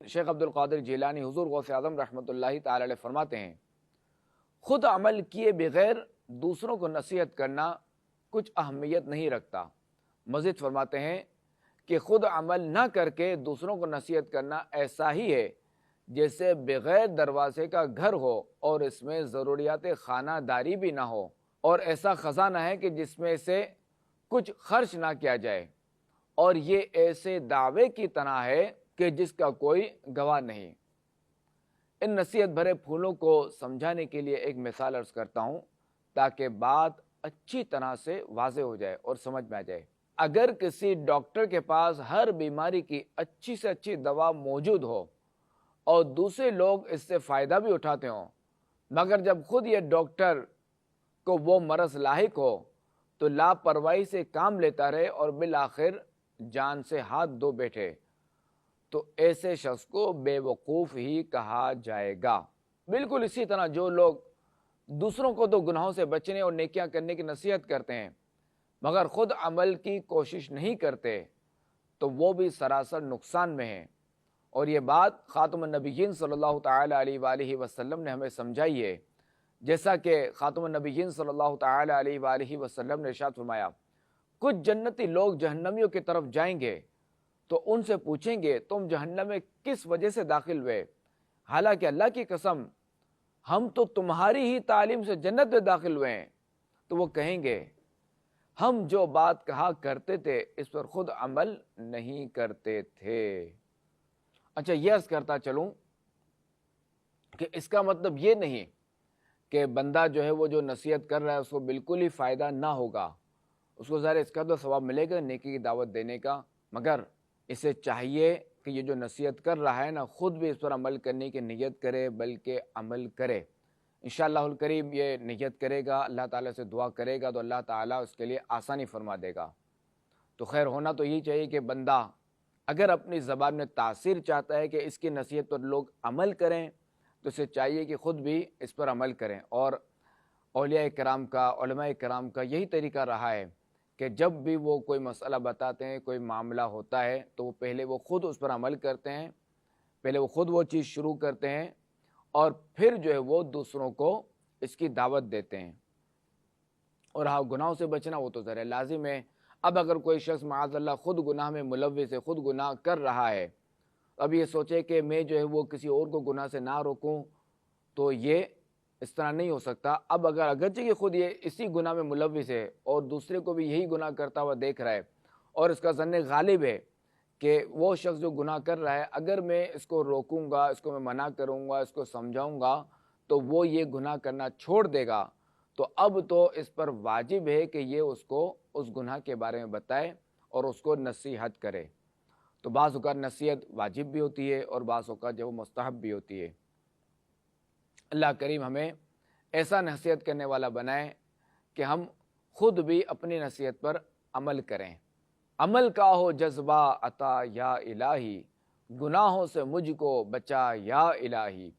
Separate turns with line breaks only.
شیخ عبد القادر جیلانی حضور غوث اعظم رحمۃ اللہ تعالی علیہ فرماتے ہیں، خود عمل کیے بغیر دوسروں کو نصیحت کرنا کچھ اہمیت نہیں رکھتا۔ مزید فرماتے ہیں کہ خود عمل نہ کر کے دوسروں کو نصیحت کرنا ایسا ہی ہے جیسے بغیر دروازے کا گھر ہو اور اس میں ضروریات خانہ داری بھی نہ ہو، اور ایسا خزانہ ہے کہ جس میں سے کچھ خرچ نہ کیا جائے، اور یہ ایسے دعوے کی طرح ہے کہ جس کا کوئی گواہ نہیں۔ ان نصیحت بھرے پھولوں کو سمجھانے کے لیے ایک مثال عرض کرتا ہوں تاکہ بات اچھی طرح سے واضح ہو جائے اور سمجھ میں آ جائے۔ اگر کسی ڈاکٹر کے پاس ہر بیماری کی اچھی سے اچھی دوا موجود ہو اور دوسرے لوگ اس سے فائدہ بھی اٹھاتے ہوں، مگر جب خود یہ ڈاکٹر کو وہ مرض لاحق ہو تو لاپرواہی سے کام لیتا رہے اور بالآخر جان سے ہاتھ دھو بیٹھے، تو ایسے شخص کو بے وقوف ہی کہا جائے گا۔ بالکل اسی طرح جو لوگ دوسروں کو تو گناہوں سے بچنے اور نیکیاں کرنے کی نصیحت کرتے ہیں مگر خود عمل کی کوشش نہیں کرتے، تو وہ بھی سراسر نقصان میں ہیں۔ اور یہ بات خاتم النبیین صلی اللہ تعالی علیہ وآلہ وسلم نے ہمیں سمجھائی ہے، جیسا کہ خاتم النبیین صلی اللہ تعالی علیہ وآلہ وسلم نے ارشاد فرمایا، کچھ جنتی لوگ جہنمیوں کی طرف جائیں گے تو ان سے پوچھیں گے تم جہنم میں کس وجہ سے داخل ہوئے؟ حالانکہ اللہ کی قسم ہم تو تمہاری ہی تعلیم سے جنت میں داخل ہوئے ہیں۔ تو وہ کہیں گے ہم جو بات کہا کرتے تھے اس پر خود عمل نہیں کرتے تھے۔ اچھا، یہ عرض کرتا چلوں کہ اس کا مطلب یہ نہیں کہ بندہ جو ہے وہ جو نصیحت کر رہا ہے اس کو بالکل ہی فائدہ نہ ہوگا، اس کو ظاہر اس کا تو ثواب ملے گا نیکی کی دعوت دینے کا، مگر اسے چاہیے کہ یہ جو نصیحت کر رہا ہے نا خود بھی اس پر عمل کرنے کی نیت کرے، بلکہ عمل کرے۔ انشاءاللہ الکریم یہ نیت کرے گا، اللہ تعالیٰ سے دعا کرے گا تو اللہ تعالیٰ اس کے لیے آسانی فرما دے گا۔ تو خیر ہونا تو یہی چاہیے کہ بندہ اگر اپنی زبان میں تاثیر چاہتا ہے کہ اس کی نصیحت پر لوگ عمل کریں تو اسے چاہیے کہ خود بھی اس پر عمل کریں۔ اور اولیاء کرام کا، علماء کرام کا یہی طریقہ رہا ہے کہ جب بھی وہ کوئی مسئلہ بتاتے ہیں، کوئی معاملہ ہوتا ہے تو وہ پہلے وہ خود اس پر عمل کرتے ہیں، پہلے وہ خود وہ چیز شروع کرتے ہیں اور پھر جو ہے وہ دوسروں کو اس کی دعوت دیتے ہیں۔ اور ہاں، گناہوں سے بچنا وہ تو ذرا لازم ہے۔ اب اگر کوئی شخص معاذ اللہ خود گناہ میں ملوث ہے، خود گناہ کر رہا ہے، اب یہ سوچے کہ میں جو ہے وہ کسی اور کو گناہ سے نہ روکوں، تو یہ اس طرح نہیں ہو سکتا۔ اب اگرچہ کہ خود یہ اسی گناہ میں ملوث ہے اور دوسرے کو بھی یہی گناہ کرتا ہوا دیکھ رہا ہے اور اس کا ظن غالب ہے کہ وہ شخص جو گناہ کر رہا ہے اگر میں اس کو روکوں گا، اس کو میں منع کروں گا، اس کو سمجھاؤں گا تو وہ یہ گناہ کرنا چھوڑ دے گا، تو اب تو اس پر واجب ہے کہ یہ اس کو اس گناہ کے بارے میں بتائے اور اس کو نصیحت کرے۔ تو بعض اوقات نصیحت واجب بھی ہوتی ہے اور بعض اوقات جو مستحب بھی ہوتی ہے۔ اللہ کریم ہمیں ایسا نصیحت کرنے والا بنائے کہ ہم خود بھی اپنی نصیحت پر عمل کریں۔ عمل کا ہو جذبہ عطا یا الہی، گناہوں سے مجھ کو بچا یا الہی۔